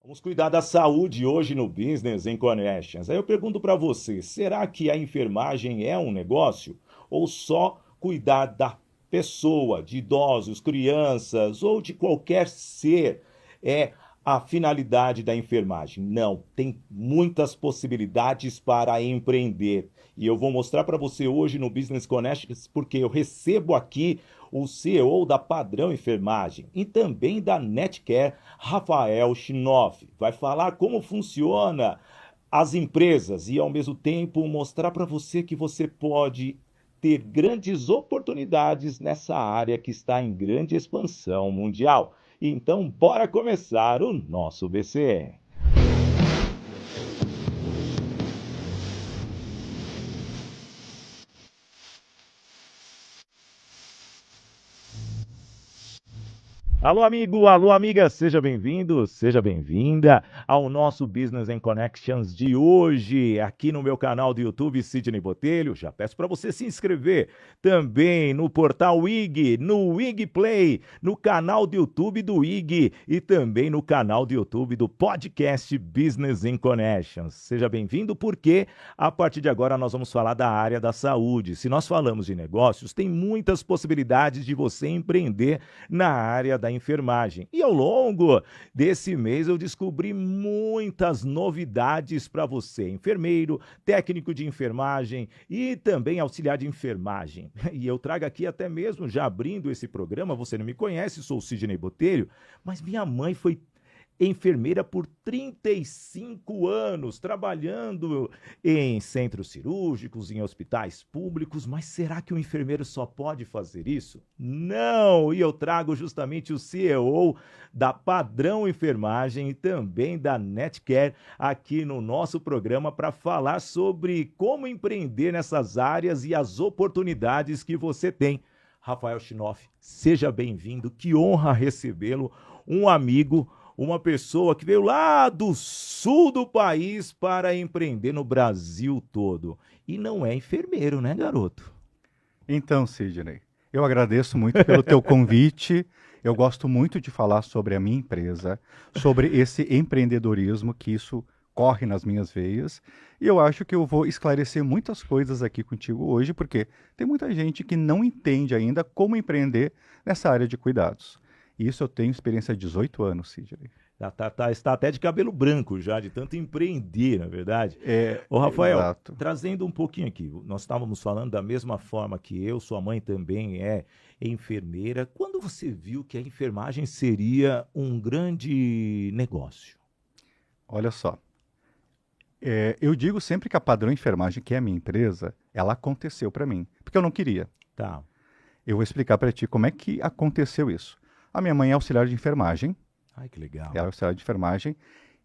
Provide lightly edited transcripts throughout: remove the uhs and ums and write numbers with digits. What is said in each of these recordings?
Vamos cuidar da saúde hoje no Business em Connections. Aí eu pergunto para você, será que a enfermagem é um negócio? Ou só cuidar da pessoa, de idosos, crianças ou de qualquer ser é a finalidade da enfermagem? Não, tem muitas possibilidades para empreender. E eu vou mostrar para você hoje no Business Connections porque eu recebo aqui o CEO da Padrão Enfermagem e também da Netcare, Rafael Schinoff. Vai falar como funciona as empresas e, ao mesmo tempo, mostrar para você que você pode ter grandes oportunidades nessa área que está em grande expansão mundial. Então, bora começar o nosso BCE. Alô, amigo, alô, amiga, seja bem-vindo, seja bem-vinda ao nosso Business and Connections de hoje, aqui no meu canal do YouTube, Sidney Botelho. Já peço para você se inscrever também no portal IG, no IG Play, no canal do YouTube do IG e também no canal do YouTube do podcast Business and Connections. Seja bem-vindo porque a partir de agora nós vamos falar da área da saúde. Se nós falamos de negócios, tem muitas possibilidades de você empreender na área da enfermagem. E ao longo desse mês eu descobri muitas novidades para você, enfermeiro, técnico de enfermagem e também auxiliar de enfermagem. E eu trago aqui até mesmo, já abrindo esse programa, você não me conhece, sou o Sidney Botelho, mas minha mãe foi enfermeira por 35 anos, trabalhando em centros cirúrgicos, em hospitais públicos, mas será que o enfermeiro só pode fazer isso? Não! E eu trago justamente o CEO da Padrão Enfermagem e também da Netcare aqui no nosso programa para falar sobre como empreender nessas áreas e as oportunidades que você tem. Rafael Schinoff, seja bem-vindo, que honra recebê-lo, um amigo, uma pessoa que veio lá do sul do país para empreender no Brasil todo. E não é enfermeiro, né, garoto? Então, Sidney, eu agradeço muito pelo teu convite. Eu gosto muito de falar sobre a minha empresa, sobre esse empreendedorismo, que isso corre nas minhas veias. E eu acho que eu vou esclarecer muitas coisas aqui contigo hoje, porque tem muita gente que não entende ainda como empreender nessa área de cuidados. E isso eu tenho experiência há 18 anos, Sidney. Está até de cabelo branco já, de tanto empreender, na verdade. Ô, Rafael, Exato. trazendo um pouquinho aqui, nós estávamos falando da mesma forma que eu, sua mãe também é enfermeira. Quando você viu que a enfermagem seria um grande negócio? Olha só, eu digo sempre que a Padrão Enfermagem, que é a minha empresa, ela aconteceu para mim, porque eu não queria. Tá. Eu vou explicar para ti como é que aconteceu isso. A minha mãe é auxiliar de enfermagem, Ai, que legal. ela é auxiliar de enfermagem,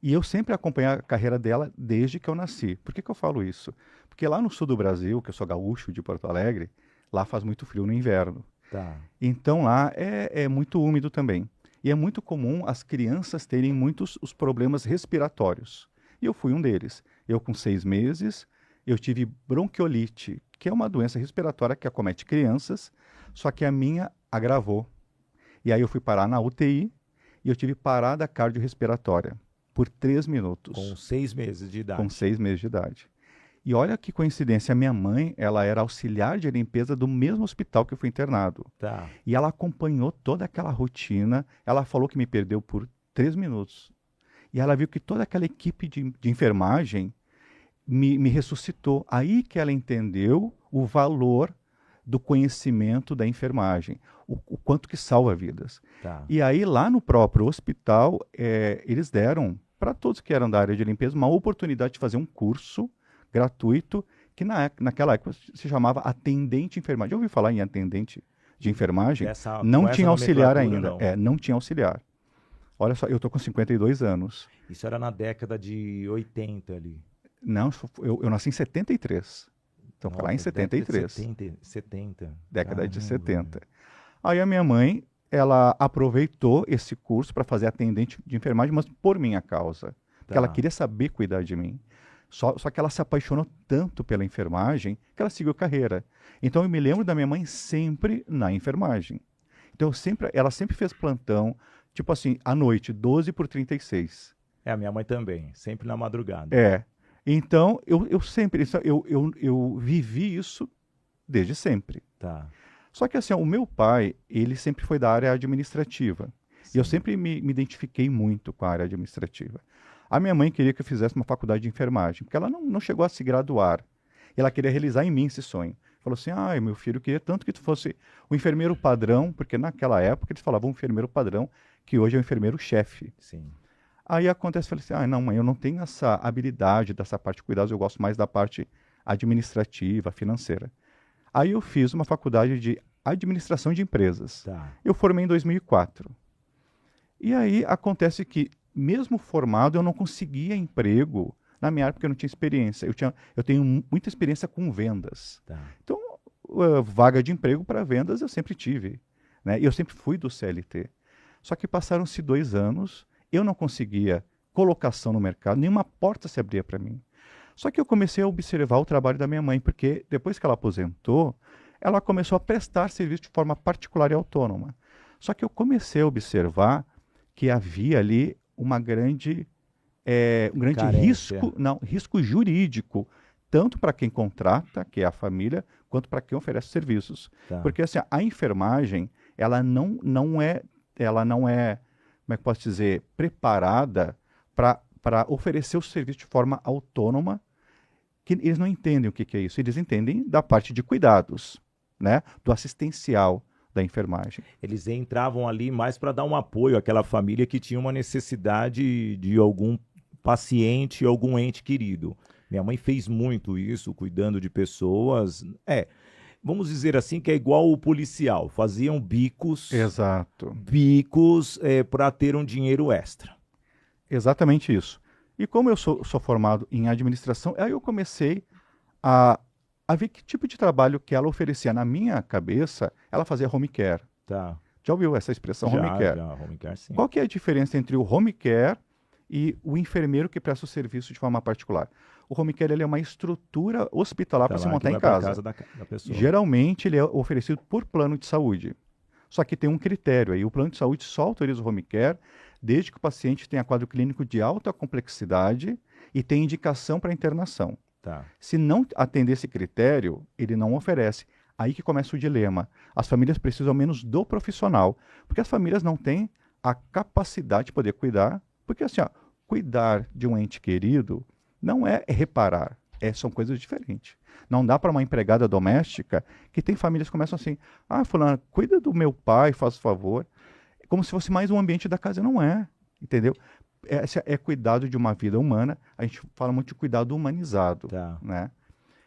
e eu sempre acompanhei a carreira dela desde que eu nasci. Por que que eu falo isso? Porque lá no sul do Brasil, que eu sou gaúcho de Porto Alegre, lá faz muito frio no inverno. Tá. Então lá é muito úmido também. E é muito comum as crianças terem muitos os problemas respiratórios. E eu fui um deles. Eu com 6 meses, eu tive bronquiolite, que é uma doença respiratória que acomete crianças, só que a minha agravou. E aí eu fui parar na UTI e eu tive parada cardiorrespiratória por 3 Com minutos, 6 meses de com idade. 6 meses de idade. E olha que coincidência, a minha mãe, ela era auxiliar de limpeza do mesmo hospital que eu fui internado. Tá. E ela acompanhou toda aquela rotina. Ela falou que me perdeu por 3 minutos. E ela viu que toda aquela equipe de enfermagem me ressuscitou. Aí que ela entendeu o valor do conhecimento da enfermagem, o quanto que salva vidas. Tá. E aí, lá no próprio hospital, eles deram para todos que eram da área de limpeza uma oportunidade de fazer um curso gratuito que naquela época se chamava atendente de enfermagem. Já ouviu falar em atendente de enfermagem? Com Não essa tinha auxiliar nomenclatura, ainda. não. Não tinha auxiliar. Olha só, eu tô com 52 anos. Isso era na década de 80 ali. Não, eu nasci em 73. Então foi lá em Nossa, década de 73, 70. década de Caramba. 70. Aí a minha mãe, ela aproveitou esse curso para fazer atendente de enfermagem, mas por minha causa. Porque ela Tá. queria saber cuidar de mim. Só que ela se apaixonou tanto pela enfermagem que ela seguiu carreira. Então eu me lembro da minha mãe sempre na enfermagem. Então ela sempre fez plantão, tipo assim, à noite, 12 por 36. É, a minha mãe também, sempre na madrugada. É. Então, eu sempre, eu vivi isso desde sempre. Tá, Só que assim, ó, o meu pai, ele sempre foi da área administrativa. E eu sim, sempre me identifiquei muito com a área administrativa. A minha mãe queria que eu fizesse uma faculdade de enfermagem, porque ela não chegou a se graduar. E ela queria realizar em mim esse sonho. Falou assim, meu filho, eu queria tanto que tu fosse o enfermeiro padrão, porque naquela época eles falavam enfermeiro padrão, que hoje é o enfermeiro-chefe. sim. Aí acontece, eu falei assim, não, mãe, eu não tenho essa habilidade dessa parte de cuidados, eu gosto mais da parte administrativa, financeira. Aí eu fiz uma faculdade de administração de empresas. Tá. Eu formei em 2004. E aí acontece que, mesmo formado, eu não conseguia emprego. Na minha época eu não tinha experiência. Eu tenho muita experiência com vendas. Tá. Então, vaga de emprego para vendas eu sempre tive, né? E eu sempre fui do CLT. Só que passaram-se 2 anos, eu não conseguia colocação no mercado, nenhuma porta se abria para mim. Só que eu comecei a observar o trabalho da minha mãe, porque depois que ela aposentou, ela começou a prestar serviço de forma particular e autônoma. Só que eu comecei a observar que havia ali um grande Carência. risco, não, risco jurídico, tanto para quem contrata, que é a família, quanto para quem oferece serviços. Tá. Porque assim, a enfermagem, ela não é, como é que eu posso dizer, preparada para oferecer o serviço de forma autônoma, que eles não entendem o que, que é isso. Eles entendem da parte de cuidados, né, do assistencial da enfermagem. Eles entravam ali mais para dar um apoio àquela família que tinha uma necessidade de algum paciente, algum ente querido. Minha mãe fez muito isso, cuidando de pessoas. É, vamos dizer assim que é igual o policial, faziam Exato. bicos para ter um dinheiro extra. Exatamente isso. E como eu sou formado em administração, aí eu comecei a, a ver que tipo de trabalho que ela oferecia. Na minha cabeça, ela fazia home care. Tá. Já ouviu essa expressão home care? Já, home care sim. Qual que é a diferença entre o home care e o enfermeiro que presta o serviço de forma particular? O home care ele é uma estrutura hospitalar Tá para se lá que montar em vai para casa. casa da pessoa. Geralmente ele é oferecido por plano de saúde. Só que tem um critério aí. O plano de saúde só autoriza o home care desde que o paciente tenha quadro clínico de alta complexidade e tenha indicação para internação. Tá. Se não atender esse critério, ele não oferece. Aí que começa o dilema. As famílias precisam ao menos do profissional, porque as famílias não têm a capacidade de poder cuidar, porque assim, ó, cuidar de um ente querido não é reparar, são coisas diferentes. Não dá para uma empregada doméstica, que tem famílias que começam assim, fulana, cuida do meu pai, faz favor, como se fosse mais um ambiente da casa, não é, entendeu? Esse é cuidado de uma vida humana, a gente fala muito de cuidado humanizado, Tá. né?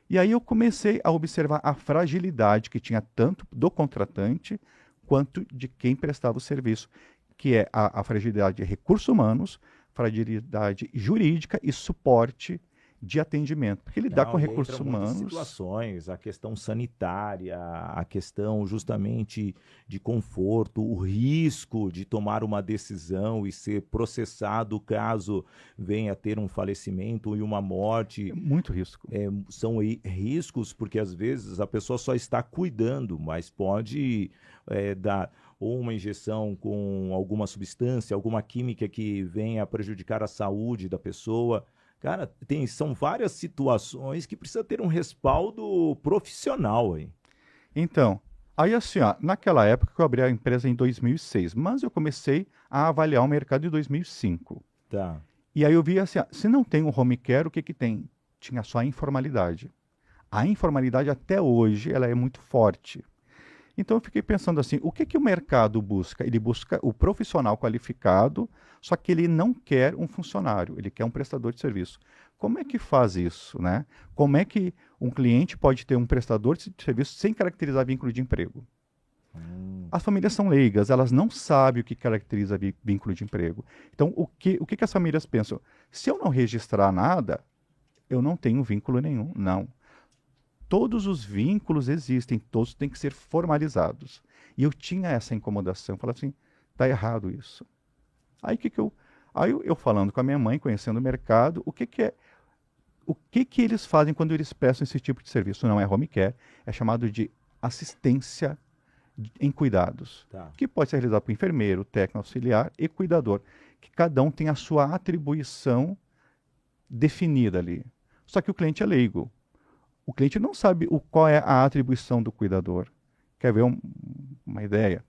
E aí eu comecei a observar a fragilidade que tinha tanto do contratante quanto de quem prestava o serviço, que é a fragilidade de recursos humanos, fragilidade jurídica e suporte de atendimento. Porque lidar com Não, e recursos entram muitas humanos... situações, a questão sanitária, a questão justamente de conforto, o risco de tomar uma decisão e ser processado caso venha a ter um falecimento e uma morte. Muito risco. São riscos porque às vezes a pessoa só está cuidando, mas pode dar ou uma injeção com alguma substância, alguma química que venha a prejudicar a saúde da pessoa. Cara, são várias situações que precisa ter um respaldo profissional aí. Então, aí assim, naquela época que eu abri a empresa em 2006, mas eu comecei a avaliar o mercado em 2005. Tá. E aí eu vi assim, se não tem o home care, o que que tem? Tinha só a informalidade. A informalidade até hoje, ela é muito forte. Então eu fiquei pensando assim, o que que o mercado busca? Ele busca o profissional qualificado, só que ele não quer um funcionário, ele quer um prestador de serviço. Como é que faz isso, né? Como é que um cliente pode ter um prestador de serviço sem caracterizar vínculo de emprego? As famílias são leigas, elas não sabem o que caracteriza vínculo de emprego. Então, o que as famílias pensam? Se eu não registrar nada, eu não tenho vínculo nenhum. Não. Todos os vínculos existem, todos têm que ser formalizados. E eu tinha essa incomodação, eu falava assim, tá errado isso. Aí eu falando com a minha mãe, conhecendo o mercado, o que eles fazem quando eles prestam esse tipo de serviço? Não é home care, é chamado de assistência em cuidados, Tá. que pode ser realizado por enfermeiro, técnico auxiliar e cuidador, que cada um tem a sua atribuição definida ali. Só que o cliente é leigo. O cliente não sabe qual é a atribuição do cuidador. Quer ver uma ideia?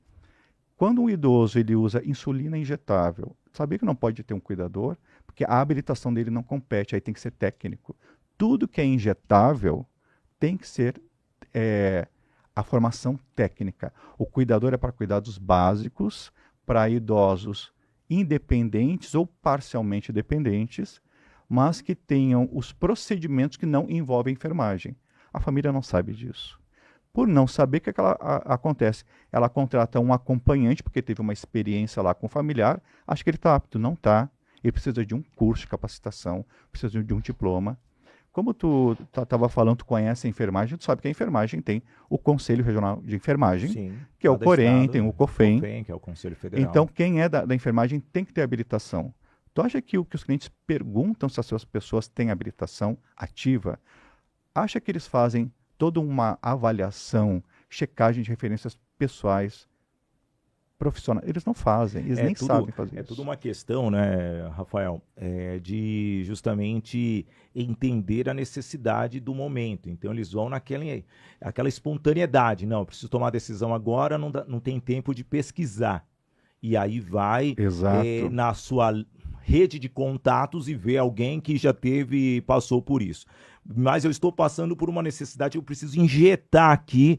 Quando um idoso ele usa insulina injetável, sabia que não pode ter um cuidador? Porque a habilitação dele não compete, aí tem que ser técnico. Tudo que é injetável tem que ser a formação técnica. O cuidador é para cuidados básicos, para idosos independentes ou parcialmente dependentes, mas que tenham os procedimentos que não envolvem enfermagem. A família não sabe disso. Por não saber, o que acontece? Ela contrata um acompanhante, porque teve uma experiência lá com o familiar, acha que ele está apto. Não está. Ele precisa de um curso de capacitação, precisa de um diploma. Como tu estava falando, tu conhece a enfermagem, tu sabe que a enfermagem tem o Conselho Regional de Enfermagem, Sim, que é o COREN, estado, tem o COFEN. que é o Conselho Federal. Então, quem é da enfermagem tem que ter habilitação. Tu acha que os clientes perguntam se as pessoas têm habilitação ativa? Acha que eles fazem toda uma avaliação, checagem de referências pessoais, profissionais? Eles não fazem, eles nem sabem fazer isso. É tudo uma questão, né, Rafael, de justamente entender a necessidade do momento. Então, eles vão aquela espontaneidade. Não, eu preciso tomar a decisão agora, não tem tempo de pesquisar. E aí vai na sua rede de contatos e vê alguém que já passou por isso. Mas eu estou passando por uma necessidade, eu preciso injetar aqui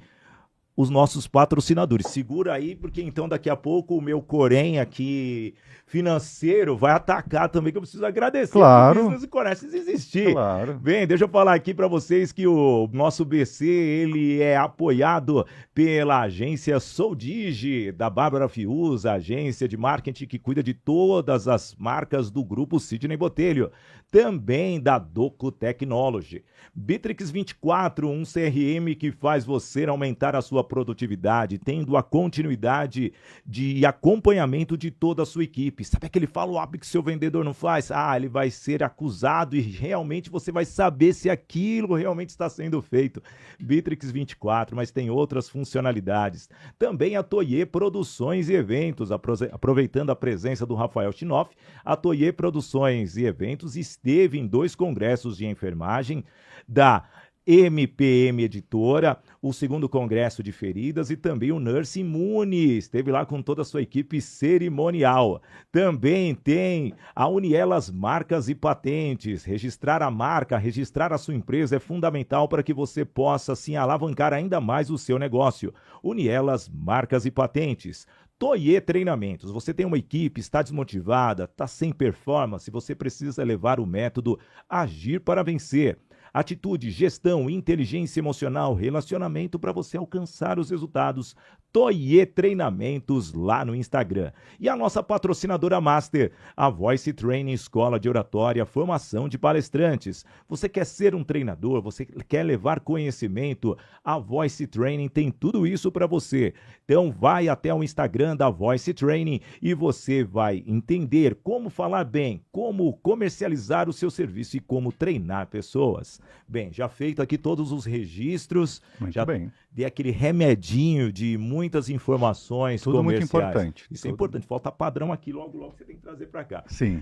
os nossos patrocinadores. Segura aí, porque então daqui a pouco o meu Corém aqui financeiro vai atacar também, que eu preciso agradecer. Claro. O Business Connections existir. Claro. Bem, deixa eu falar aqui para vocês que o nosso BC, ele é apoiado pela agência Soldigi, da Bárbara Fiuza, agência de marketing que cuida de todas as marcas do grupo Sidney Botelho. Também da Doco Technology. Bitrix 24, um CRM que faz você aumentar a sua produtividade, tendo a continuidade de acompanhamento de toda a sua equipe. Sabe aquele follow-up que seu vendedor não faz? Ele vai ser acusado e realmente você vai saber se aquilo realmente está sendo feito. Bitrix 24, mas tem outras funcionalidades. Também a Toye Produções e Eventos, aproveitando a presença do Rafael Chinoff, a Toye Produções e Eventos esteve em 2 congressos de enfermagem da MPM Editora, o 2º Congresso de Feridas e também o Nurse Imune, esteve lá com toda a sua equipe cerimonial. Também tem a Unielas Marcas e Patentes. Registrar a marca, registrar a sua empresa é fundamental para que você possa, assim, alavancar ainda mais o seu negócio. Unielas Marcas e Patentes. Toye Treinamentos, você tem uma equipe, está desmotivada, está sem performance, você precisa levar o método Agir para Vencer. Atitude, gestão, inteligência emocional, relacionamento para você alcançar os resultados. Toye Treinamentos lá no Instagram. E a nossa patrocinadora Master, a Voice Training Escola de Oratória, formação de palestrantes. Você quer ser um treinador, você quer levar conhecimento, a Voice Training tem tudo isso para você. Então vai até o Instagram da Voice Training e você vai entender como falar bem, como comercializar o seu serviço e como treinar pessoas. Bem, já feito aqui todos os registros, Muito já bem. dei aquele remedinho de muitas informações Tudo comerciais. muito importante. Isso é importante, falta padrão aqui, logo você tem que trazer para cá. Sim.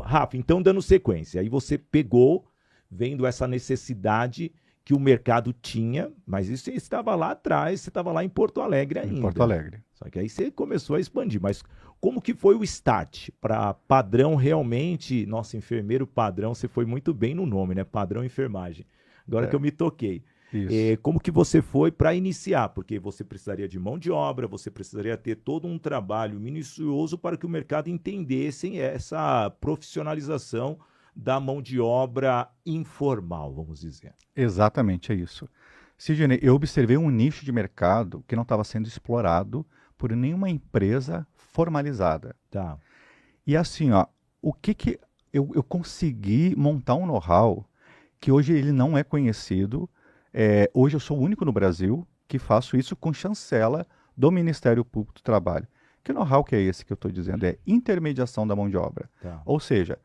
Rafa, então dando sequência, aí você pegou, vendo essa necessidade que o mercado tinha, mas isso você estava lá atrás, você estava lá em Porto Alegre ainda. Em Porto Alegre. Só que aí você começou a expandir, mas como que foi o start para padrão realmente, nossa, enfermeiro padrão, você foi muito bem no nome, né? Padrão enfermagem. Agora que eu me toquei. Como que você foi para iniciar? Porque você precisaria de mão de obra, você precisaria ter todo um trabalho minucioso para que o mercado entendesse essa profissionalização da mão de obra informal, vamos dizer. Exatamente, é isso. Sidney, eu observei um nicho de mercado que não estava sendo explorado por nenhuma empresa formalizada. Tá. E assim, ó, o que eu consegui montar um know-how que hoje ele não é conhecido. Hoje eu sou o único no Brasil que faço isso com chancela do Ministério Público do Trabalho. Que know-how que é esse que eu estou dizendo? É intermediação da mão de obra. Tá. Ou seja,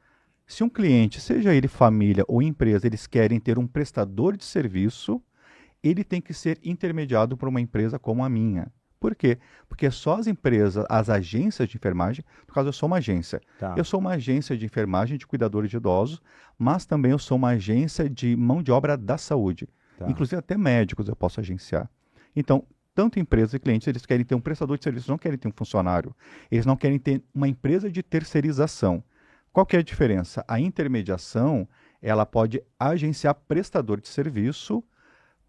se um cliente, seja ele família ou empresa, eles querem ter um prestador de serviço, ele tem que ser intermediado por uma empresa como a minha. Por quê? Porque só as empresas, as agências de enfermagem, no caso eu sou uma agência, Tá, eu sou uma agência de enfermagem de cuidadores de idosos, mas também eu sou uma agência de mão de obra da saúde. tá. Inclusive até médicos eu posso agenciar. Então, tanto empresas e clientes, eles querem ter um prestador de serviço, não querem ter um funcionário. Eles não querem ter uma empresa de terceirização. Qual que é a diferença? A intermediação, ela pode agenciar prestador de serviço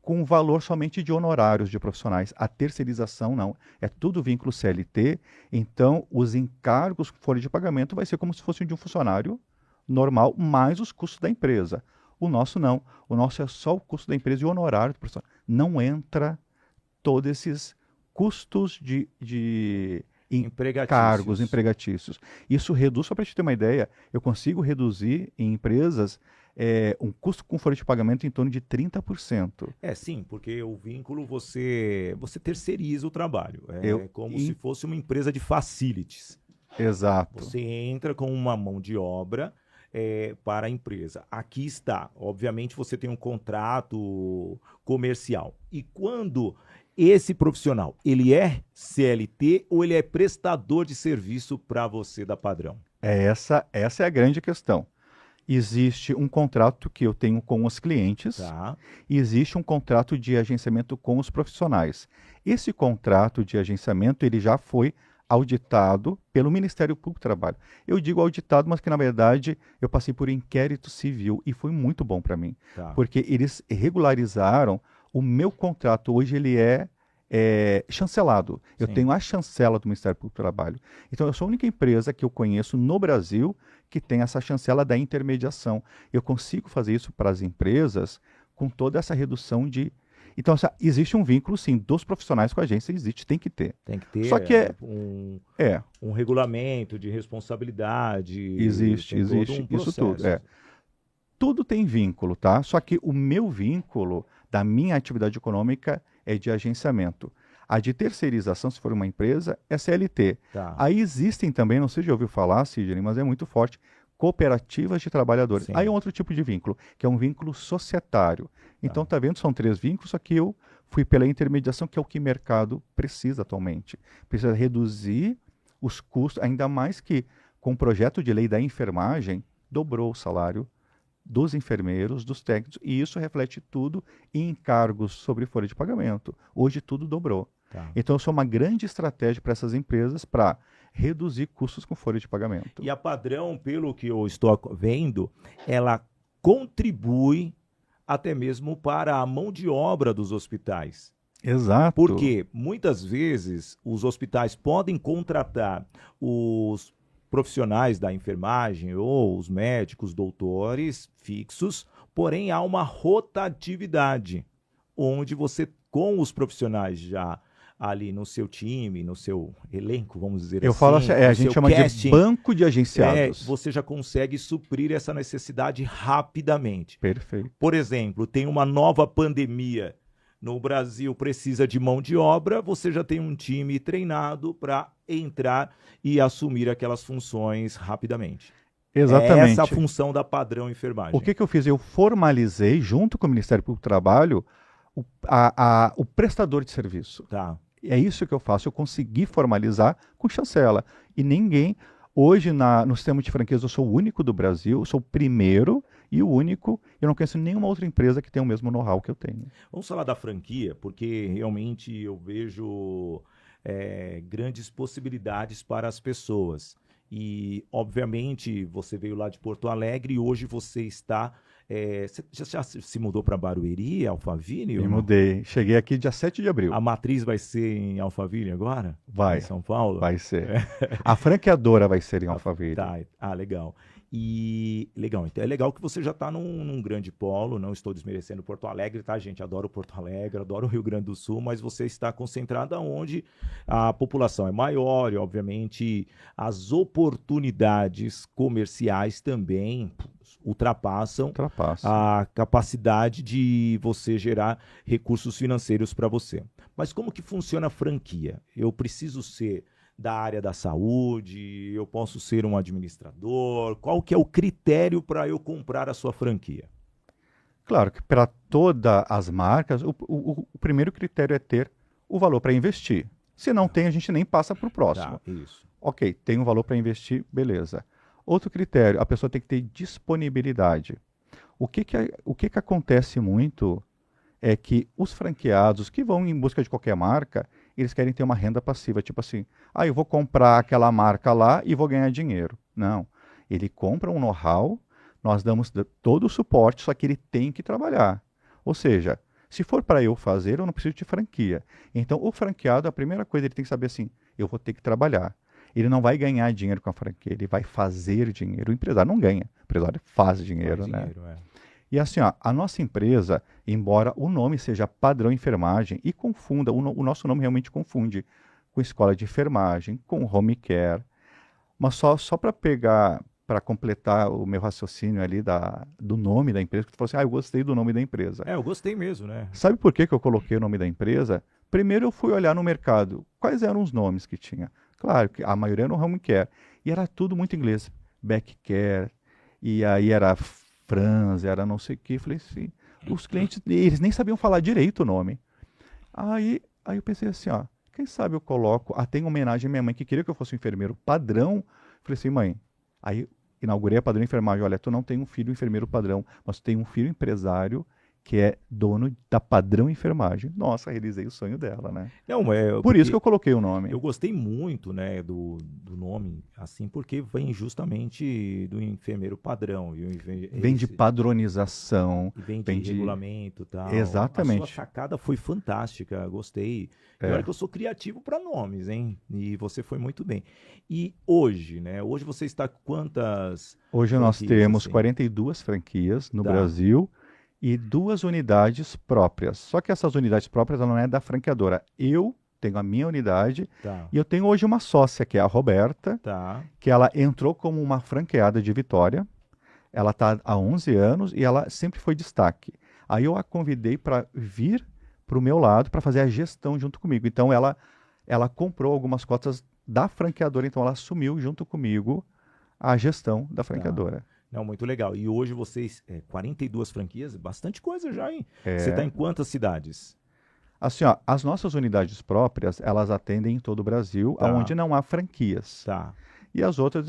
com valor somente de honorários de profissionais. A terceirização não. É tudo vínculo CLT, então os encargos que forem de pagamento vai ser como se fosse de um funcionário normal, mais os custos da empresa. O nosso não. O nosso é só o custo da empresa e o honorário do profissional. Não entra todos esses custos de encargos Empregatícios. empregatícios. Isso reduz, só para te ter uma ideia, eu consigo reduzir em empresas um custo com folha de pagamento em torno de 30%. É, sim, porque o vínculo você terceiriza o trabalho. É Eu, como se em- fosse uma empresa de facilities. Exato. Você entra com uma mão de obra para a empresa. Aqui está. Obviamente você tem um contrato comercial. E quando esse profissional, ele é CLT ou ele é prestador de serviço para você da Padrão? Essa é a grande questão. Existe um contrato que eu tenho com os clientes Tá? e existe um contrato de agenciamento com os profissionais. Esse contrato de agenciamento ele já foi auditado pelo Ministério Público do Trabalho. Eu digo auditado, mas que na verdade eu passei por inquérito civil e foi muito bom para mim, Tá. porque eles regularizaram o meu contrato. Hoje ele é chancelado. Eu Sim. tenho a chancela do Ministério Público do Trabalho. Então eu sou a única empresa que eu conheço no Brasil que tem essa chancela da intermediação. Eu consigo fazer isso para as empresas com toda essa redução de... Então, existe um vínculo, sim, dos profissionais com a agência, existe, tem que ter. Tem que ter Só que é, um regulamento de responsabilidade. existe tem todo isso um tudo. processo. Tudo tem vínculo, tá? Só que o meu vínculo da minha atividade econômica é de agenciamento. A de terceirização, se for uma empresa, é CLT. Tá. Aí existem também, não sei se já ouviu falar, Sidney, mas é muito forte, cooperativas de trabalhadores. Sim. Aí é um outro tipo de vínculo, que é um vínculo societário. Então, tá vendo? São 3 vínculos, só que eu fui pela intermediação, que é o que o mercado precisa atualmente. Precisa reduzir os custos, ainda mais que com o projeto de lei da enfermagem, dobrou o salário dos enfermeiros, dos técnicos, e isso reflete tudo em encargos sobre folha de pagamento. Hoje tudo dobrou. Tá. Então, isso é uma grande estratégia para essas empresas para reduzir custos com folha de pagamento. E a Padrão, pelo que eu estou vendo, ela contribui até mesmo para a mão de obra dos hospitais. Exato. Porque muitas vezes os hospitais podem contratar os profissionais da enfermagem ou os médicos, doutores fixos, porém há uma rotatividade, onde você, com os profissionais já ali no seu time, no seu elenco, vamos dizer Eu assim, falo assim, a no gente seu chama casting, de banco de agenciados. você já consegue suprir essa necessidade rapidamente. Perfeito. Por exemplo, tem uma nova pandemia no Brasil, precisa de mão de obra, você já tem um time treinado para entrar e assumir aquelas funções rapidamente. Exatamente. É essa a função da Padrão Enfermagem. O que eu fiz? Eu formalizei, junto com o Ministério Público do Trabalho, o prestador de serviço. Tá. É isso que eu faço. Eu consegui formalizar com chancela. E ninguém... Hoje, no sistema de franquias, eu sou o único do Brasil, eu sou o primeiro e o único. Eu não conheço nenhuma outra empresa que tenha o mesmo know-how que eu tenho. Vamos falar da franquia, porque realmente eu vejo grandes possibilidades para as pessoas. E, obviamente, você veio lá de Porto Alegre e hoje você está... você já se mudou para Barueri, Alphaville? Me mudei. Cheguei aqui dia 7 de abril. A matriz vai ser em Alphaville agora? Vai. Em São Paulo? Vai ser. A franqueadora vai ser em Alphaville. Tá. Legal. E legal, então é legal que você já está num grande polo, não estou desmerecendo Porto Alegre, tá, gente? Adoro Porto Alegre, adoro o Rio Grande do Sul, mas você está concentrada onde a população é maior e, obviamente, as oportunidades comerciais também ultrapassam a capacidade de você gerar recursos financeiros para você. Mas como que funciona a franquia? Eu preciso ser da área da saúde, eu posso ser um administrador, qual que é o critério para eu comprar a sua franquia? Claro que para todas as marcas, o primeiro critério é ter o valor para investir. Se não tem, a gente nem passa para o próximo. Tá, isso. Ok, tem um valor para investir, beleza. Outro critério, a pessoa tem que ter disponibilidade. O que acontece muito é que os franqueados que vão em busca de qualquer marca, eles querem ter uma renda passiva, tipo assim, eu vou comprar aquela marca lá e vou ganhar dinheiro. Não, ele compra um know-how, nós damos todo o suporte, só que ele tem que trabalhar. Ou seja, se for para eu fazer, eu não preciso de franquia. Então, o franqueado, a primeira coisa, ele tem que saber assim, eu vou ter que trabalhar. Ele não vai ganhar dinheiro com a franquia, ele vai fazer dinheiro. O empresário não ganha, o empresário faz dinheiro, Faz né? dinheiro, é. E assim, a nossa empresa, embora o nome seja Padrão Enfermagem, e confunda, o nosso nome realmente confunde com escola de enfermagem, com home care, mas só para pegar, para completar o meu raciocínio ali do nome da empresa, que tu falou assim, eu gostei do nome da empresa. É, eu gostei mesmo, né? Sabe por que eu coloquei o nome da empresa? Primeiro eu fui olhar no mercado, quais eram os nomes que tinha. Claro que a maioria era no home care, e era tudo muito inglês, back care, e aí era Franz, era não sei o que. Falei assim, os clientes, eles nem sabiam falar direito o nome. Aí eu pensei assim, quem sabe eu coloco, até em homenagem à minha mãe, que queria que eu fosse um enfermeiro padrão. Falei assim, mãe, aí inaugurei a Padrão Enfermagem. Olha, tu não tem um filho enfermeiro padrão, mas tu tem um filho empresário que é dono da Padrão Enfermagem. Nossa, realizei o sonho dela, né? Não, Por isso que porque eu coloquei o nome. eu gostei muito, né, do nome, assim, porque vem justamente do enfermeiro padrão, viu? Vem de padronização, E vem de vem de... regulamento e tal. A sua Exatamente. sacada foi fantástica, gostei. E olha que eu sou criativo para nomes, hein? E você foi muito bem. E hoje, né? Hoje você está com quantas Hoje nós franquias, temos assim? 42 franquias no Tá. Brasil e 2 unidades próprias. Só que essas unidades próprias ela não é da franqueadora. Eu tenho a minha unidade Tá, e eu tenho hoje uma sócia, que é a Roberta, tá. que ela entrou como uma franqueada de Vitória. Ela está há 11 anos e ela sempre foi destaque. Aí eu a convidei para vir para o meu lado para fazer a gestão junto comigo. Então ela comprou algumas cotas da franqueadora, então ela assumiu junto comigo a gestão da franqueadora. Não, muito legal. E hoje vocês, 42 franquias, bastante coisa já, hein? É. Você está em quantas cidades? Assim, as nossas unidades próprias, elas atendem em todo o Brasil, Tá. onde não há franquias. Tá, E as outras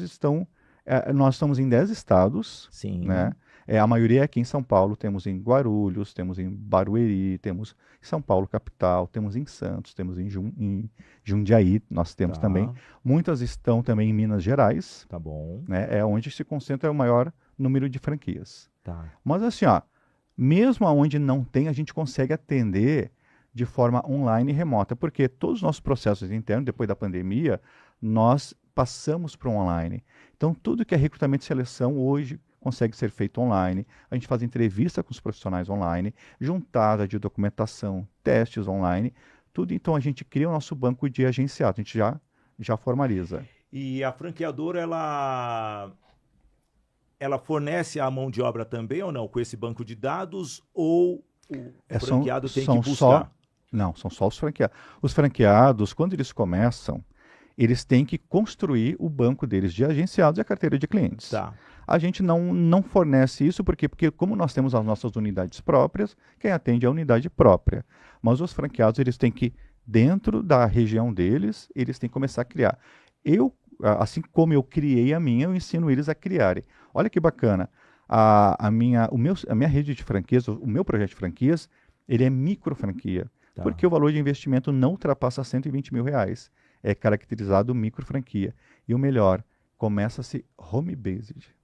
nós estamos em 10 estados, sim. né? A maioria é aqui em São Paulo, temos em Guarulhos, temos em Barueri, temos em São Paulo capital, temos em Santos, temos em Jundiaí, nós temos Tá. também. Muitas estão também em Minas Gerais, Tá bom. né? É onde se concentra o maior número de franquias. Tá. Mas assim, mesmo onde não tem, a gente consegue atender de forma online e remota, porque todos os nossos processos internos, depois da pandemia, nós passamos para o online. Então, tudo que é recrutamento e seleção hoje consegue ser feito online. A gente faz entrevista com os profissionais online, juntada de documentação, testes online, tudo. Então, a gente cria o nosso banco de agenciados, a gente já formaliza. E a franqueadora, ela fornece a mão de obra também ou não, com esse banco de dados, ou o franqueado tem que buscar? Não, são só os franqueados. Os franqueados, quando eles começam, eles têm que construir o banco deles de agenciados e a carteira de clientes. Tá. A gente não fornece isso porque como nós temos as nossas unidades próprias, quem atende é a unidade própria. Mas os franqueados, eles têm que, dentro da região deles, eles têm que começar a criar. Assim como eu criei a minha, eu ensino eles a criarem. Olha que bacana. A minha rede de franquias, o meu projeto de franquias, ele é micro franquia. Tá. Porque o valor de investimento não ultrapassa R$120 mil. É caracterizado micro franquia. E o melhor, começa-se home-based.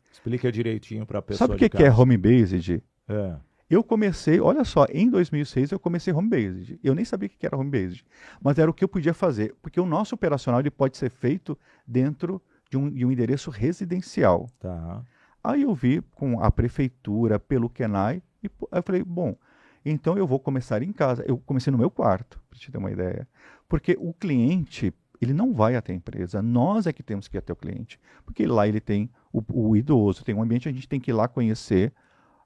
Explica direitinho para a pessoa. Sabe o que é home-based? É. Eu comecei, olha só, em 2006 eu comecei home-based. Eu nem sabia o que era home-based, mas era o que eu podia fazer, porque o nosso operacional ele pode ser feito dentro de um endereço residencial. Tá. Aí eu vi com a prefeitura, pelo Kenai, e eu falei, bom, então eu vou começar em casa. Eu comecei no meu quarto, para te ter uma ideia. Porque o cliente, ele não vai até a empresa, nós é que temos que ir até o cliente. Porque lá ele tem o idoso, tem um ambiente, a gente tem que ir lá conhecer,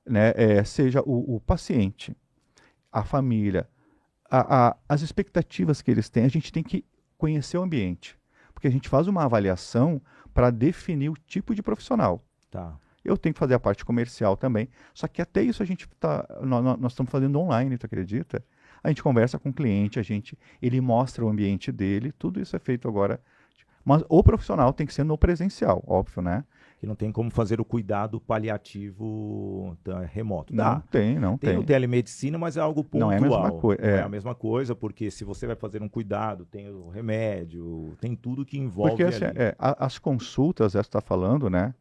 né, seja o paciente, a família, as expectativas que eles têm, a gente tem que conhecer o ambiente. Porque a gente faz uma avaliação para definir o tipo de profissional. Tá. Eu tenho que fazer a parte comercial também. Só que até isso nós estamos fazendo online, tu acredita? a gente conversa com o cliente, ele mostra o ambiente dele, tudo isso é feito agora. Mas o profissional tem que ser no presencial, óbvio, né? Que não tem como fazer o cuidado paliativo remoto. Não Dá. tem, não Tem o tem. telemedicina, mas é algo Não é a mesma pontual. coisa. Não é a mesma coisa, porque se você vai fazer um cuidado, tem o remédio, tem tudo que envolve Porque assim, ali. as consultas, essa está falando, né?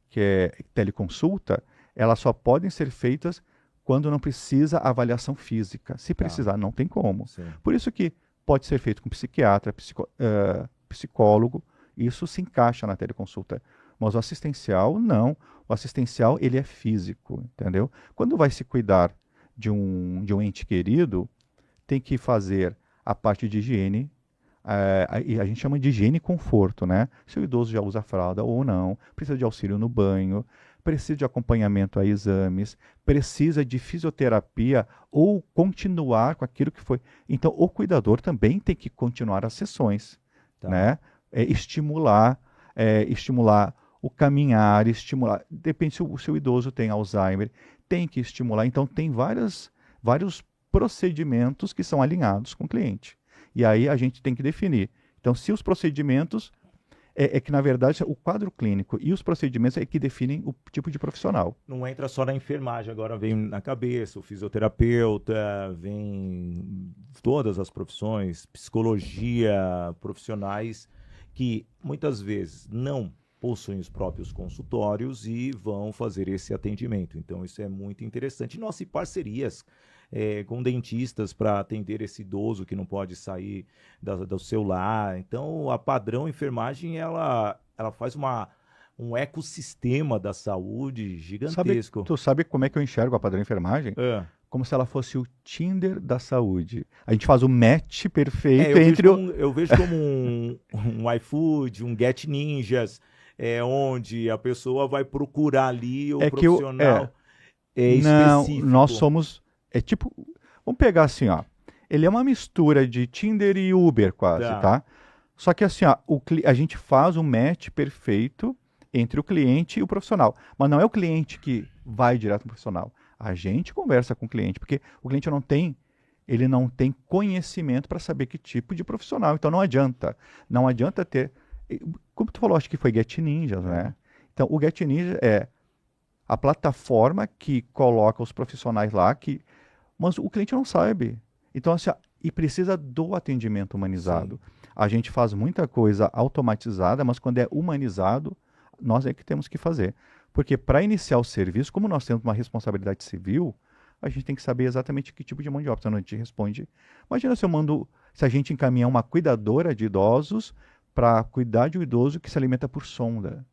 Que é teleconsulta, elas só podem ser feitas quando não precisa avaliação física. Se Tá. precisar, não tem como. Sim. Por isso que pode ser feito com psiquiatra, psicólogo, isso se encaixa na teleconsulta. Mas o assistencial, não. O assistencial, ele é físico, entendeu? Quando vai se cuidar de um ente querido, tem que fazer a parte de higiene, e a gente chama de higiene e conforto, né? Se o idoso já usa fralda ou não, precisa de auxílio no banho, precisa de acompanhamento a exames, precisa de fisioterapia ou continuar com aquilo que foi. Então, o cuidador também tem que continuar as sessões, Tá. né? Estimular o caminhar, estimular. Depende se o idoso tem Alzheimer, tem que estimular. Então, tem vários procedimentos que são alinhados com o cliente. E aí a gente tem que definir. Então, se os procedimentos que, na verdade, o quadro clínico e os procedimentos é que definem o tipo de profissional. Não entra só na enfermagem, agora vem na cabeça o fisioterapeuta, vem todas as profissões, psicologia, profissionais que muitas vezes não possuem os próprios consultórios e vão fazer esse atendimento. Então, isso é muito interessante. Nossa, e parcerias com dentistas para atender esse idoso que não pode sair do seu lar. Então, a Padrão Enfermagem, ela faz um ecossistema da saúde gigantesco. Tu sabe como é que eu enxergo a Padrão Enfermagem? Como se ela fosse o Tinder da saúde. A gente faz o match perfeito entre eu vejo como um iFood, um Get Ninjas, onde a pessoa vai procurar ali o profissional específico. Não, nós somos... tipo... Vamos pegar assim, ó. Ele é uma mistura de Tinder e Uber quase, tá? Só que assim, ó, a gente faz o match perfeito entre o cliente e o profissional. Mas não é o cliente que vai direto no profissional. A gente conversa com o cliente, porque o cliente ele não tem conhecimento para saber que tipo de profissional. Então não adianta ter... Como tu falou, acho que foi Get Ninjas, né? Então o Get Ninja é a plataforma que coloca os profissionais lá, mas o cliente não sabe. Então, assim, e precisa do atendimento humanizado. Sim. A gente faz muita coisa automatizada, mas quando é humanizado, nós é que temos que fazer. Porque para iniciar o serviço, como nós temos uma responsabilidade civil, a gente tem que saber exatamente que tipo de mão de obra. Então, a gente responde. Imagina se a gente encaminhar uma cuidadora de idosos para cuidar de um idoso que se alimenta por sonda.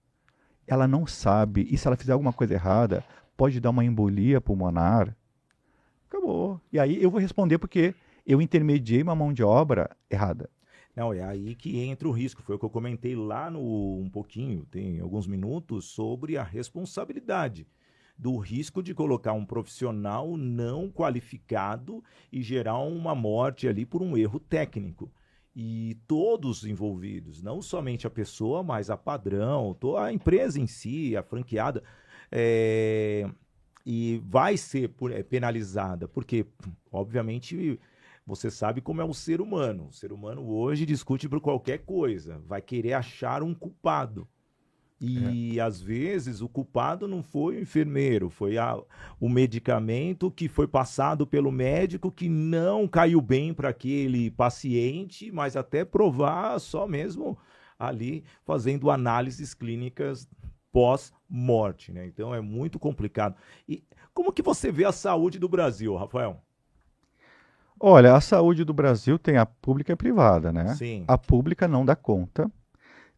Ela não sabe, e se ela fizer alguma coisa errada, pode dar uma embolia pulmonar. Acabou. E aí eu vou responder porque eu intermediei uma mão de obra errada. Não, é aí que entra o risco. Foi o que eu comentei lá um pouquinho, tem alguns minutos, sobre a responsabilidade do risco de colocar um profissional não qualificado e gerar uma morte ali por um erro técnico. E todos envolvidos, não somente a pessoa, mas a Padrão, a empresa em si, a franqueada, e vai ser penalizada, porque, obviamente, você sabe como é o ser humano. O ser humano hoje discute por qualquer coisa, vai querer achar um culpado. E, às vezes, o culpado não foi o enfermeiro, foi o medicamento que foi passado pelo médico que não caiu bem para aquele paciente, mas até provar só mesmo ali fazendo análises clínicas pós-morte, né? Então, é muito complicado. E como que você vê a saúde do Brasil, Rafael? Olha, a saúde do Brasil tem a pública e a privada, né? Sim. A pública não dá conta.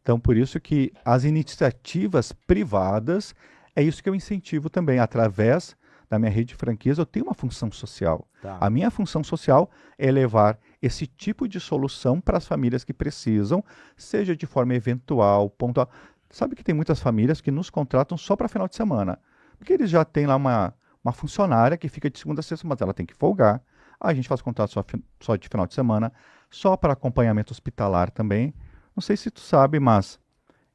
Então, por isso que as iniciativas privadas, é isso que eu incentivo também. Através da minha rede de franquias, eu tenho uma função social. Tá. A minha função social é levar esse tipo de solução para as famílias que precisam, seja de forma eventual, pontual. Sabe que tem muitas famílias que nos contratam só para final de semana. Porque eles já têm lá uma funcionária que fica de segunda a sexta, mas ela tem que folgar. A gente faz contrato só de final de semana, só para acompanhamento hospitalar também. Não sei se tu sabe, mas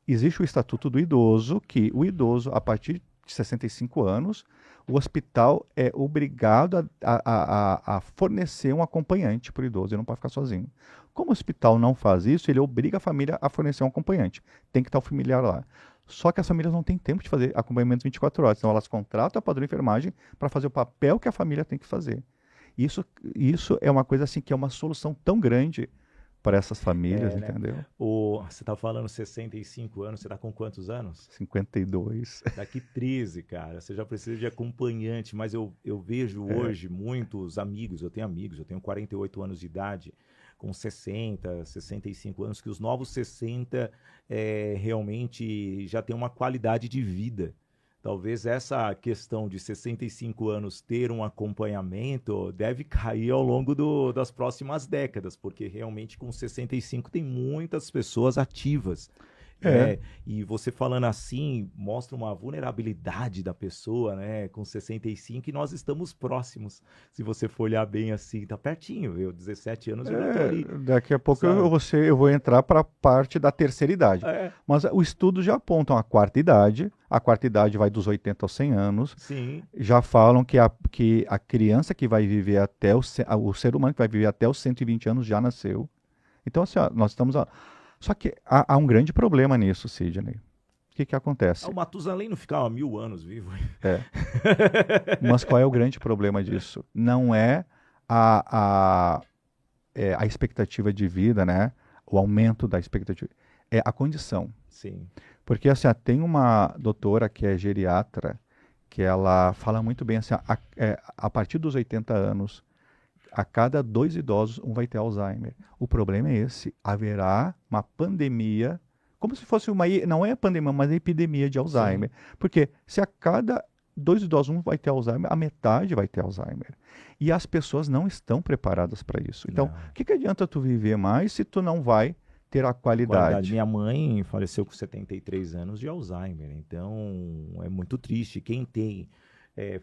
existe o Estatuto do Idoso, que o idoso, a partir de 65 anos, o hospital é obrigado a fornecer um acompanhante para o idoso, ele não pode ficar sozinho. Como o hospital não faz isso, ele obriga a família a fornecer um acompanhante. Tem que estar o familiar lá. Só que as famílias não têm tempo de fazer acompanhamento 24 horas, então elas contratam a padrão de enfermagem para fazer o papel que a família tem que fazer. Isso é uma coisa assim que é uma solução tão grande para essas famílias, Né? entendeu? Você está falando 65 anos, você está com quantos anos? 52. Daqui 13, cara. Você já precisa de acompanhante, mas eu vejo hoje muitos amigos, eu tenho 48 anos de idade, com 60, 65 anos, que os novos 60 realmente já têm uma qualidade de vida. Talvez essa questão de 65 anos ter um acompanhamento deve cair ao longo das próximas décadas, porque realmente com 65 tem muitas pessoas ativas. É. E você falando assim, mostra uma vulnerabilidade da pessoa, né? Com 65 e nós estamos próximos. Se você for olhar bem assim, tá pertinho. Eu, 17 anos, eu já tô ali. Daqui a pouco sabe? eu vou entrar para a parte da terceira idade. É, Mas o estudo já apontam a quarta idade. A quarta idade vai dos 80 aos 100 anos. sim. Já falam que a criança que vai viver até o ser humano que vai viver até os 120 anos já nasceu. Então, assim, ó, nós estamos... Só que há um grande problema nisso, Sidney. O que acontece? O Matusalém não ficava 1000 anos vivo. É. Mas qual é o grande problema disso? Não é a expectativa de vida, né? O aumento da expectativa. É a condição. Sim. Porque assim, tem uma doutora que é geriatra, que ela fala muito bem assim, a partir dos 80 anos, a cada 2 idosos, um vai ter Alzheimer. O problema é esse, haverá uma pandemia, como se fosse não é pandemia, mas epidemia de Alzheimer. Sim. Porque se a cada 2 idosos, um vai ter Alzheimer, a metade vai ter Alzheimer. E as pessoas não estão preparadas para isso. Então, o que adianta tu viver mais se tu não vai ter a qualidade? Minha mãe faleceu com 73 anos de Alzheimer, então é muito triste. Quem tem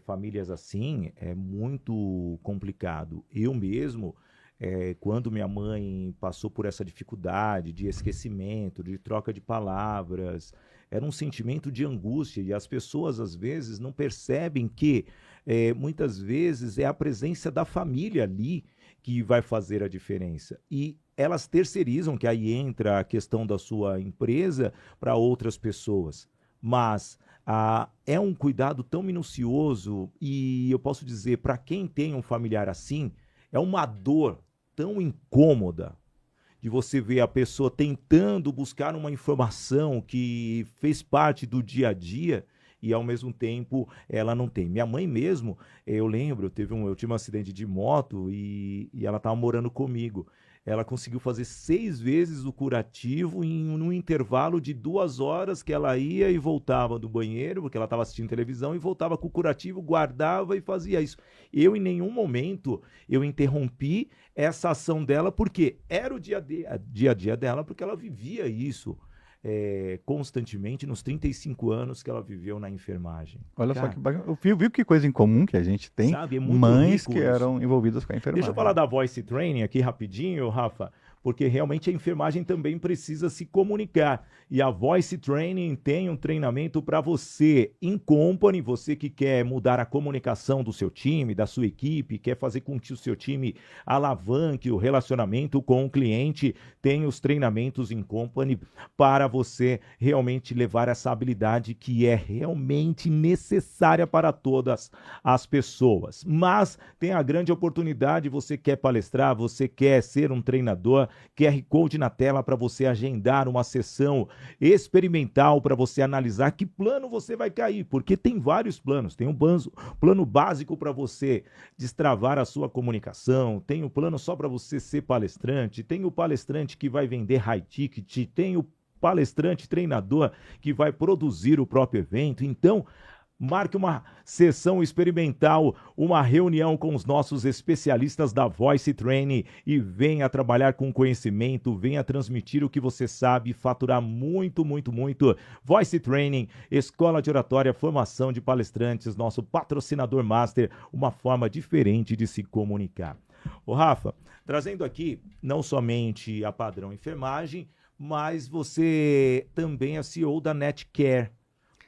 famílias assim é muito complicado. Eu mesmo, quando minha mãe passou por essa dificuldade de esquecimento, de troca de palavras, era um sentimento de angústia e as pessoas às vezes não percebem que muitas vezes é a presença da família ali que vai fazer a diferença. E elas terceirizam, que aí entra a questão da sua empresa, para outras pessoas. Mas é um cuidado tão minucioso e eu posso dizer, para quem tem um familiar assim, é uma dor tão incômoda de você ver a pessoa tentando buscar uma informação que fez parte do dia a dia e ao mesmo tempo ela não tem. Minha mãe mesmo, eu lembro, eu tive um acidente de moto e ela estava morando comigo. Ela conseguiu fazer 6 vezes o curativo num intervalo de 2 horas que ela ia e voltava do banheiro, porque ela estava assistindo televisão, e voltava com o curativo, guardava e fazia isso. Eu, em nenhum momento, eu interrompi essa ação dela, porque era o dia a dia dela, porque ela vivia isso constantemente nos 35 anos que ela viveu na enfermagem. Olha só que bacana. Viu que coisa em comum que a gente tem? Sabe, é muito mães rico que isso. eram envolvidas com a enfermagem. Deixa eu falar da Voice Training aqui rapidinho, Rafa, porque realmente a enfermagem também precisa se comunicar. E a Voice Training tem um treinamento para você, in company, você que quer mudar a comunicação do seu time, da sua equipe, quer fazer com que o seu time alavanque o relacionamento com o cliente, tem os treinamentos in company para você realmente levar essa habilidade que é realmente necessária para todas as pessoas. Mas tem a grande oportunidade, você quer palestrar, você quer ser um treinador, QR Code na tela para você agendar uma sessão experimental para você analisar que plano você vai cair, porque tem vários planos. Tem um plano básico para você destravar a sua comunicação, tem o plano só para você ser palestrante, tem o palestrante que vai vender high ticket, tem o palestrante treinador que vai produzir o próprio evento. Então, marque uma sessão experimental, uma reunião com os nossos especialistas da Voice Training e venha trabalhar com conhecimento, venha transmitir o que você sabe e faturar muito, muito, muito. Voice Training, Escola de Oratória, formação de palestrantes, nosso patrocinador master, uma forma diferente de se comunicar. Ô Rafa, trazendo aqui não somente a Padrão Enfermagem, mas você também é CEO da Netcare.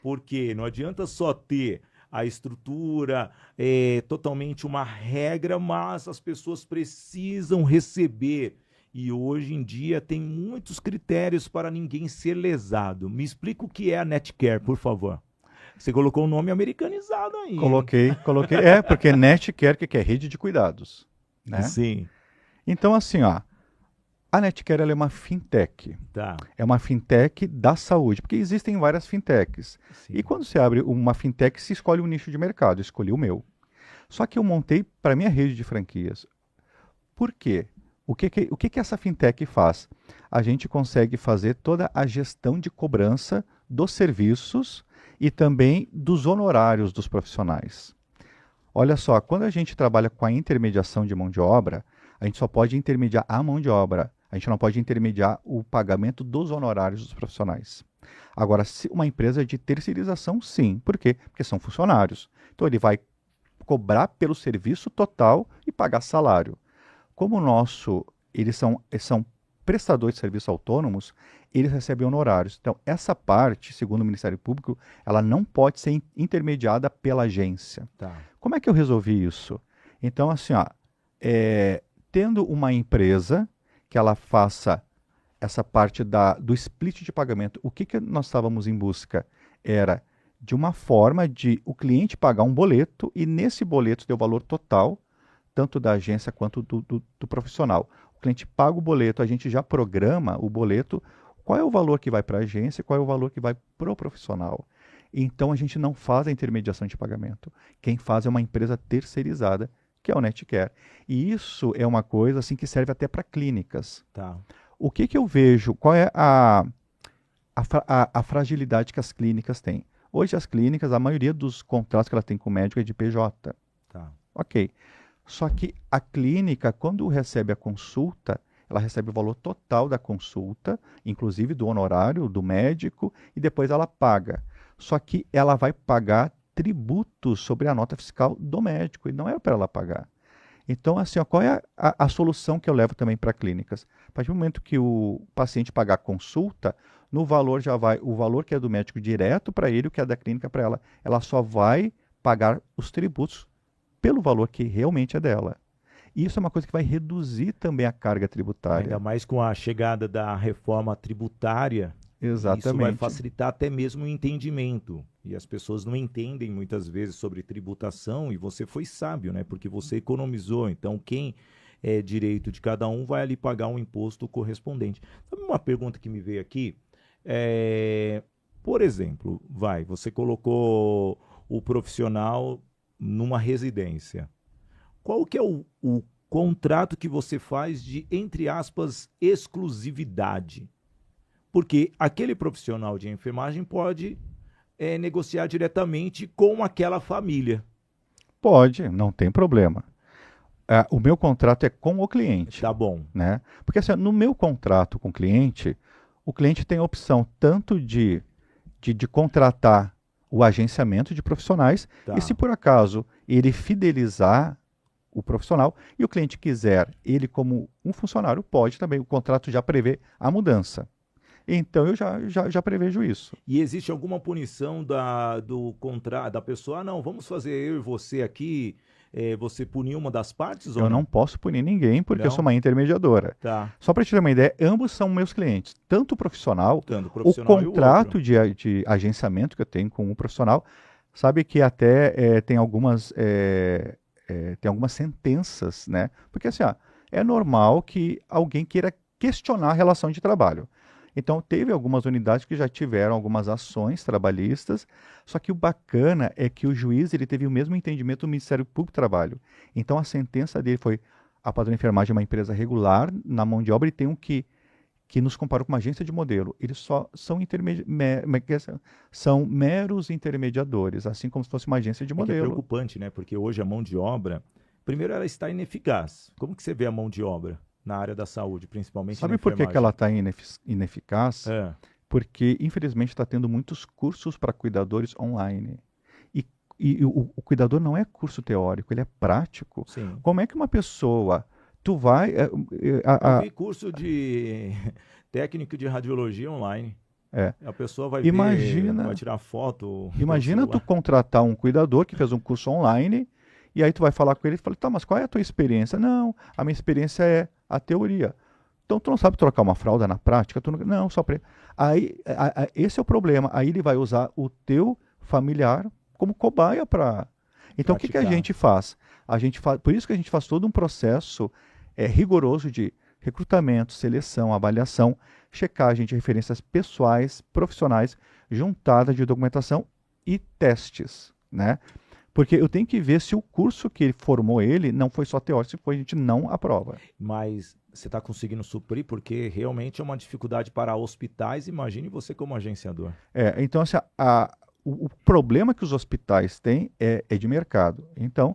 Porque não adianta só ter a estrutura, totalmente uma regra, mas as pessoas precisam receber. E hoje em dia tem muitos critérios para ninguém ser lesado. Me explica o que é a Netcare, por favor. Você colocou um nome americanizado aí, hein? Coloquei. Porque Netcare, que é rede de cuidados, né? Sim, Então, assim, ó, a Netcare ela é uma fintech. tá. É uma fintech da saúde, porque existem várias fintechs. E Sim. quando você abre uma fintech, se escolhe um nicho de mercado. Eu escolhi o meu. Só que eu montei para minha rede de franquias. Por quê? O que essa fintech faz? A gente consegue fazer toda a gestão de cobrança dos serviços e também dos honorários dos profissionais. Olha só, quando a gente trabalha com a intermediação de mão de obra, a gente só pode intermediar a mão de obra. A gente não pode intermediar o pagamento dos honorários dos profissionais. Agora, se uma empresa de terceirização, sim. Por quê? Porque são funcionários. Então, ele vai cobrar pelo serviço total e pagar salário. Como eles são prestadores de serviços autônomos, eles recebem honorários. Então, essa parte, segundo o Ministério Público, ela não pode ser intermediada pela agência. Tá. Como é que eu resolvi isso? Então, assim, ó, tendo uma empresa que ela faça essa parte do split de pagamento, o que nós estávamos em busca? Era de uma forma de o cliente pagar um boleto e nesse boleto ter o valor total, tanto da agência quanto do profissional. O cliente paga o boleto, a gente já programa o boleto, qual é o valor que vai para a agência e qual é o valor que vai para o profissional. Então a gente não faz a intermediação de pagamento. Quem faz é uma empresa terceirizada, que é o Netcare. E isso é uma coisa assim que serve até para clínicas. Tá. O que eu vejo? Qual é a fragilidade que as clínicas têm? Hoje as clínicas, a maioria dos contratos que elas têm com o médico é de PJ. Tá. Ok. Só que a clínica, quando recebe a consulta, ela recebe o valor total da consulta, inclusive do honorário do médico, e depois ela paga. Só que ela vai pagar tributos sobre a nota fiscal do médico, e não é para ela pagar. Então, assim, ó, qual é a solução que eu levo também para clínicas? A partir do momento que o paciente pagar a consulta, no valor já vai o valor que é do médico direto para ele, o que é da clínica para ela. Ela só vai pagar os tributos pelo valor que realmente é dela. E isso é uma coisa que vai reduzir também a carga tributária. Ainda mais com a chegada da reforma tributária, isso vai Exatamente. facilitar até mesmo o entendimento. E as pessoas não entendem muitas vezes sobre tributação, e você foi sábio, né? Porque você economizou. Então, quem é direito de cada um vai ali pagar um imposto correspondente. Sabe uma pergunta que me veio aqui? Por exemplo, você colocou o profissional numa residência. Qual que é o contrato que você faz de, entre aspas, exclusividade? Porque aquele profissional de enfermagem pode negociar diretamente com aquela família. Pode, não tem problema. O meu contrato é com o cliente. Tá bom. Né? Porque assim, no meu contrato com o cliente tem a opção tanto de contratar o agenciamento de profissionais, Tá. e se por acaso ele fidelizar o profissional e o cliente quiser ele como um funcionário, pode também, o contrato já prevê a mudança. Então eu já prevejo isso. E existe alguma punição do contrato da pessoa? Ah, não, vamos fazer eu e você aqui, você punir uma das partes ou Eu não posso punir ninguém porque eu Não? sou uma intermediadora. Tá. Só para te ter uma ideia, ambos são meus clientes, tanto o profissional, Tanto o o profissional e o contrato outro. de agenciamento que eu tenho com o profissional, sabe que até tem algumas sentenças, né? Porque assim, é normal que alguém queira questionar a relação de trabalho. Então, teve algumas unidades que já tiveram algumas ações trabalhistas, só que o bacana é que o juiz ele teve o mesmo entendimento do Ministério Público do Trabalho. Então, a sentença dele foi: a Padrão Enfermagem é uma empresa regular na mão de obra e tem um que nos compara com uma agência de modelo. Eles só são, são meros intermediadores, assim como se fosse uma agência de Que é modelo. preocupante, né? Porque hoje a mão de obra, primeiro ela está ineficaz. Como que você vê a mão de obra na área da saúde, principalmente Sabe na por que enfermagem? ela está ineficaz? É. Porque, infelizmente, está tendo muitos cursos para cuidadores online. E o cuidador não é curso teórico, ele é prático. Sim. Como é que uma pessoa... Tu vai... Eu vi curso de técnico de radiologia online. A pessoa vai Imagina, vai tirar foto pelo imagina tu celular. contratar um cuidador que fez um curso online e aí tu vai falar com ele e fala, tá, mas qual é a tua experiência? Não, a minha experiência é a teoria. Então tu não sabe trocar uma fralda na prática? Não, só para... Aí, esse é o problema. Aí ele vai usar o teu familiar como cobaia para... Então o que que a Praticar. gente faz? A gente faz... Por isso que a gente faz todo um processo rigoroso de recrutamento, seleção, avaliação, checagem de referências pessoais, profissionais, juntada de documentação e testes, né? Porque eu tenho que ver se o curso que formou ele não foi só teórico, se foi, a gente não aprova. Mas você está conseguindo suprir porque realmente é uma dificuldade para hospitais. Imagine você como agenciador. Então, assim, o problema que os hospitais têm é de mercado. Então,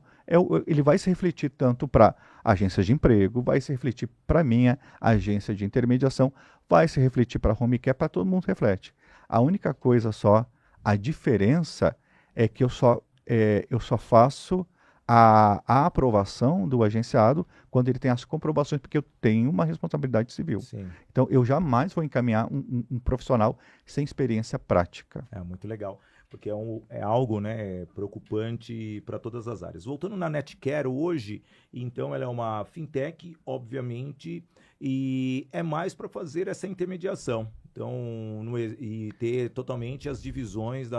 ele vai se refletir tanto para agências de emprego, vai se refletir para a minha agência de intermediação, vai se refletir para a home care, para todo mundo reflete. A única coisa só, a diferença é que eu só faço a aprovação do agenciado quando ele tem as comprovações, porque eu tenho uma responsabilidade civil. Sim, Então, eu jamais vou encaminhar um profissional sem experiência prática. é muito legal. Porque é algo, né, preocupante para todas as áreas. Voltando na Netcare hoje, então ela é uma fintech, obviamente, e é mais para fazer essa intermediação. Então, e ter totalmente as divisões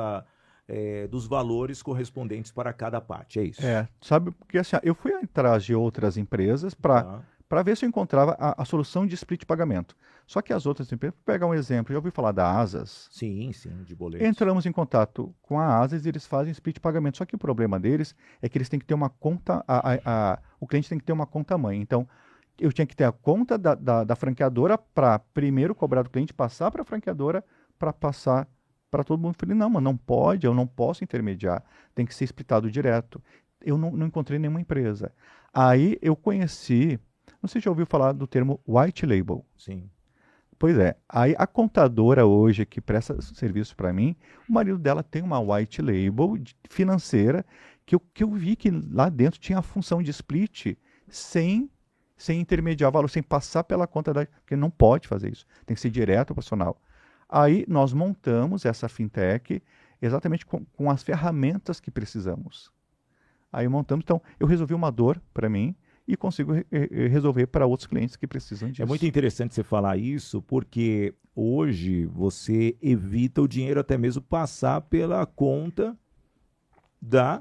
dos valores correspondentes para cada parte, é isso? Sabe, porque assim, eu fui atrás de outras empresas para Tá. ver se eu encontrava a solução de split pagamento. Só que as outras empresas, vou pegar um exemplo, já ouvi falar da Asas. Sim, sim, de boletos. Entramos em contato com a Asas e eles fazem split pagamento. Só que o problema deles é que eles têm que ter uma conta, o cliente tem que ter uma conta mãe. Então, eu tinha que ter a conta da franqueadora para primeiro cobrar do cliente, passar para a franqueadora, para passar para todo mundo. Eu falei, não, mas não pode, eu não posso intermediar, tem que ser splitado direto. Eu não encontrei nenhuma empresa. Aí eu conheci, não sei se já ouviu falar do termo white label. Sim. Pois é, aí a contadora hoje que presta serviço para mim, o marido dela tem uma white label financeira que eu vi que lá dentro tinha a função de split sem intermediar valor, sem passar pela conta porque não pode fazer isso, tem que ser direto ao profissional. Aí nós montamos essa fintech exatamente com as ferramentas que precisamos. Aí montamos, então eu resolvi uma dor para mim e consigo resolver para outros clientes que precisam disso. É muito interessante você falar isso, porque hoje você evita o dinheiro até mesmo passar pela conta da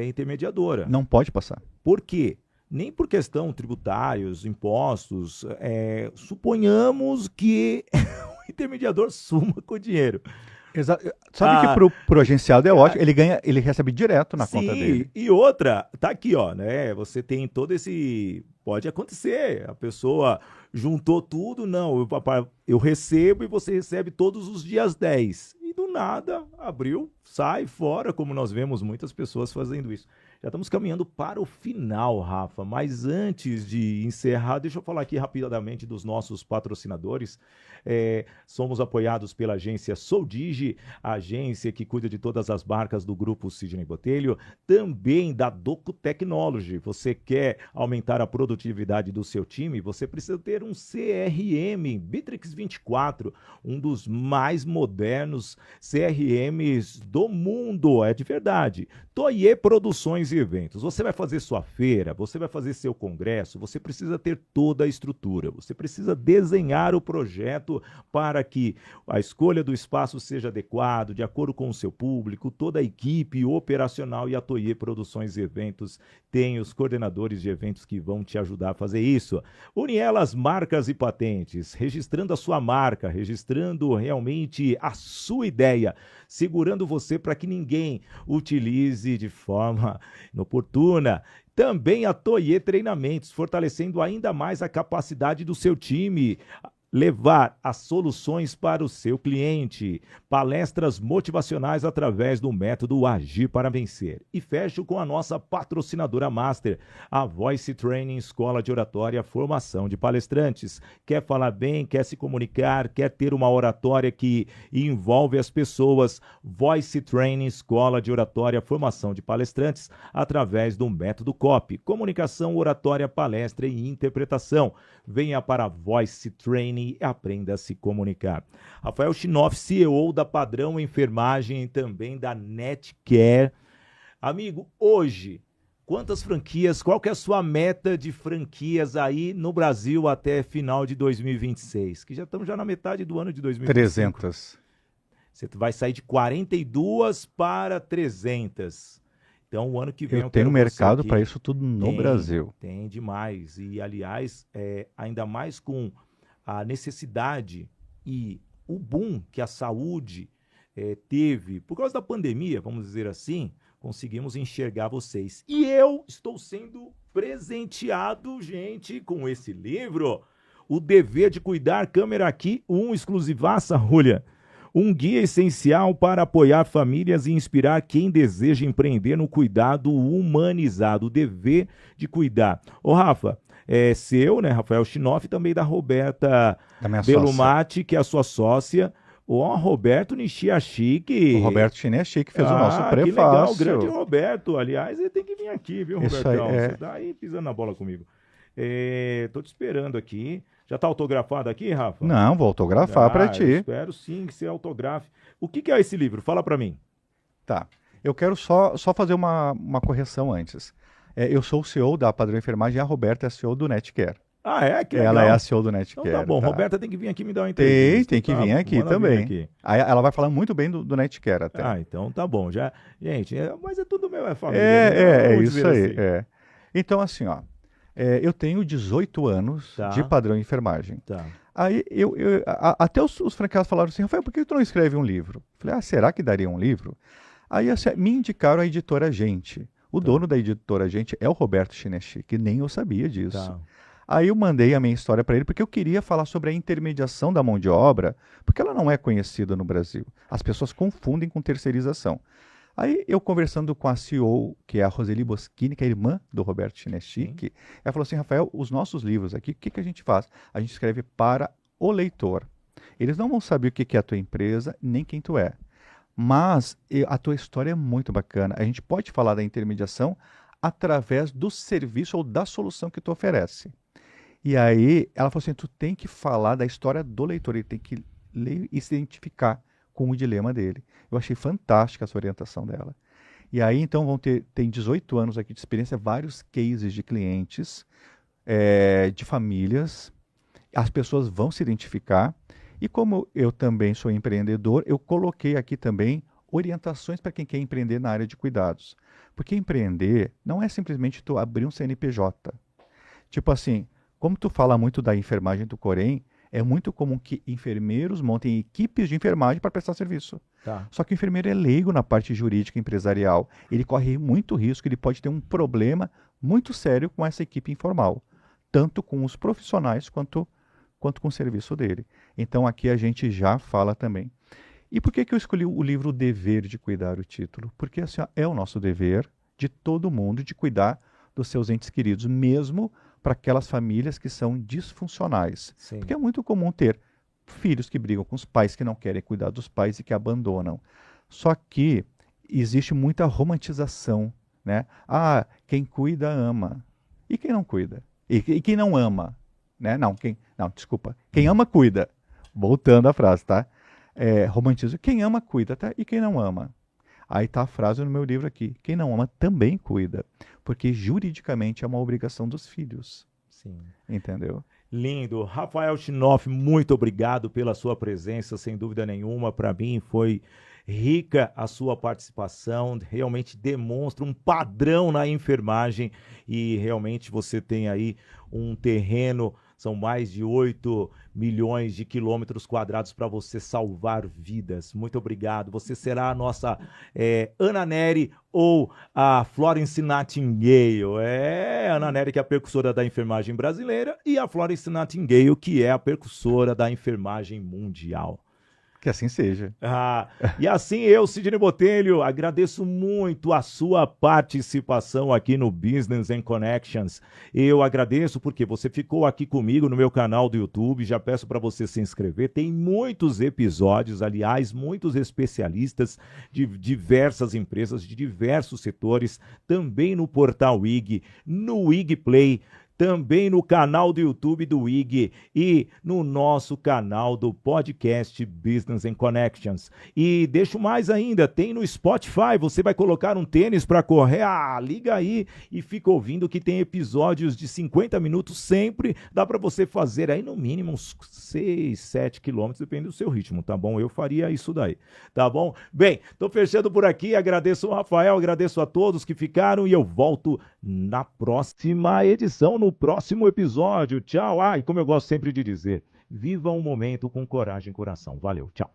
intermediadora. Não pode passar. Por quê? Nem por questão tributários, impostos. Suponhamos que o intermediador suma com o dinheiro. Sabe que pro agenciado é ótimo, ele recebe direto na conta dele. E outra, tá aqui, ó, né? Você tem todo esse... Pode acontecer, a pessoa juntou tudo, não, eu recebo e você recebe todos os dias 10. E do nada, abriu, sai fora, como nós vemos muitas pessoas fazendo isso. Já estamos caminhando para o final, Rafa, mas antes de encerrar, deixa eu falar aqui rapidamente dos nossos patrocinadores. Somos apoiados pela agência Soldigi, a agência que cuida de todas as marcas do grupo Sidney Botelho, também da Doco Technology. Você quer aumentar a produtividade do seu time? Você precisa ter um CRM Bitrix 24, um dos mais modernos CRMs do mundo, é de verdade. Toye Produções e Eventos. Você vai fazer sua feira, você vai fazer seu congresso, você precisa ter toda a estrutura, você precisa desenhar o projeto para que a escolha do espaço seja adequado, de acordo com o seu público, toda a equipe operacional e a Toye Produções e Eventos tem os coordenadores de eventos que vão te ajudar a fazer isso. Unielas Marcas e Patentes, registrando a sua marca, registrando realmente a sua ideia, segurando você para que ninguém utilize de forma inoportuna. Também a Toye Treinamentos, fortalecendo ainda mais a capacidade do seu time, levar as soluções para o seu cliente. Palestras motivacionais através do método Agir para Vencer. E fecho com a nossa patrocinadora master, a Voice Training Escola de Oratória, formação de palestrantes. Quer falar bem, quer se comunicar, quer ter uma oratória que envolve as pessoas? Voice Training Escola de Oratória, formação de palestrantes através do método COP. Comunicação, oratória, palestra e interpretação. Venha para a Voice Training online e aprenda a se comunicar. Rafael Chinoff, CEO da Padrão Enfermagem e também da Netcare. Amigo, hoje, quantas franquias, qual que é a sua meta de franquias aí no Brasil até final de 2026? Que já estamos na metade do ano de 2025. 300. Você vai sair de 42 para 300. Então, o ano que vem eu tenho mercado para aqui. isso tudo no Brasil. Tem demais. E, aliás, ainda mais com a necessidade e o boom que a saúde teve por causa da pandemia, vamos dizer assim, conseguimos enxergar vocês. E eu estou sendo presenteado, gente, com esse livro, O Dever de Cuidar, câmera aqui, um exclusivaça, Julia. Um guia essencial para apoiar famílias e inspirar quem deseja empreender no cuidado humanizado, o dever de cuidar. Ô, Rafa, é seu, né, Rafael Chinoff, também da Roberta Belumati, que é a sua sócia. Ô, Roberto Nishiashiki. O Roberto Nishiashiki fez o nosso prefácio. Que legal, grande Roberto. Aliás, ele tem que vir aqui, viu, Robertão? Aí, Você tá aí pisando na bola comigo. Tô te esperando aqui. Já tá autografado aqui, Rafa? Não, vou autografar para ti. Eu espero sim que você autografe. O que é esse livro? Fala para mim. Tá. Eu quero só fazer uma correção antes. Eu sou o CEO da Padrão Enfermagem e a Roberta é a CEO do Netcare. Ah, é? Que legal. Ela é a CEO do Netcare. Então tá bom. Roberta tem que vir aqui me dar uma entrevista. Tem que vir aqui também. Vir aqui. Aí ela vai falar muito bem do Netcare até. Ah, então tá bom. Já, gente, mas é tudo meu, é família. É isso aí. Assim. Então, assim, ó. Eu tenho 18 anos de Padrão Enfermagem. Tá. Aí até os franqueados falaram assim, Rafael, por que tu não escreve um livro? Falei, será que daria um livro? Aí assim, me indicaram a editora Gente. O dono da editora Gente é o Roberto Nishiashiki, que nem eu sabia disso. Tá. Aí eu mandei a minha história para ele, porque eu queria falar sobre a intermediação da mão de obra, porque ela não é conhecida no Brasil. As pessoas confundem com terceirização. Aí eu conversando com a CEO, que é a Roseli Boschini, que é a irmã do Roberto Nishiashiki, ela falou assim, Rafael, os nossos livros aqui, o que a gente faz? A gente escreve para o leitor. Eles não vão saber o que é a tua empresa, nem quem tu é. Mas a tua história é muito bacana. A gente pode falar da intermediação através do serviço ou da solução que tu oferece. E aí ela falou assim, tu tem que falar da história do leitor, ele tem que ler e se identificar com o dilema dele. Eu achei fantástica essa orientação dela. E aí, então, tem 18 anos aqui de experiência, vários cases de clientes, de famílias. As pessoas vão se identificar. E como eu também sou empreendedor, eu coloquei aqui também orientações para quem quer empreender na área de cuidados. Porque empreender não é simplesmente tu abrir um CNPJ. Tipo assim, como tu fala muito da enfermagem do Corém, é muito comum que enfermeiros montem equipes de enfermagem para prestar serviço. Tá. Só que o enfermeiro é leigo na parte jurídica empresarial. Ele corre muito risco, ele pode ter um problema muito sério com essa equipe informal. Tanto com os profissionais quanto com o serviço dele. Então aqui a gente já fala também. E por que eu escolhi o livro O Dever de Cuidar, o título? Porque assim, é o nosso dever de todo mundo de cuidar dos seus entes queridos, mesmo para aquelas famílias que são disfuncionais. Sim. Porque é muito comum ter filhos que brigam com os pais, que não querem cuidar dos pais e que abandonam. Só que existe muita romantização, né? Quem cuida ama. E quem não cuida? E quem não ama? Né? Desculpa. Quem ama, cuida. Voltando à frase, tá? Romantiza. Quem ama, cuida, tá? E quem não ama? Aí está a frase no meu livro aqui. Quem não ama também cuida. Porque juridicamente é uma obrigação dos filhos. Sim. Entendeu? Lindo. Rafael Chinoff, muito obrigado pela sua presença, sem dúvida nenhuma. Para mim foi rica a sua participação, realmente demonstra um padrão na enfermagem e realmente você tem aí um terreno, são mais de 8 milhões de quilômetros quadrados para você salvar vidas. Muito obrigado. Você será a nossa Ana Nery ou a Florence Nightingale. A Ana Nery, que é a percussora da enfermagem brasileira, e a Florence Nightingale, que é a percussora da enfermagem mundial. Que assim seja. E assim eu, Sidney Botelho, agradeço muito a sua participação aqui no Business and Connections. Eu agradeço porque você ficou aqui comigo no meu canal do YouTube, já peço para você se inscrever. Tem muitos episódios, aliás, muitos especialistas de diversas empresas, de diversos setores, também no portal IG, no IG Play, também no canal do YouTube do IG e no nosso canal do podcast Business and Connections. E deixo mais ainda, tem no Spotify, você vai colocar um tênis para correr, liga aí e fica ouvindo que tem episódios de 50 minutos sempre, dá para você fazer aí no mínimo uns 6, 7 quilômetros, depende do seu ritmo, tá bom? Eu faria isso daí, tá bom? Bem, tô fechando por aqui, agradeço ao Rafael, agradeço a todos que ficaram e eu volto na próxima edição, no próximo episódio. Tchau! E como eu gosto sempre de dizer, viva um momento com coragem e coração. Valeu, tchau!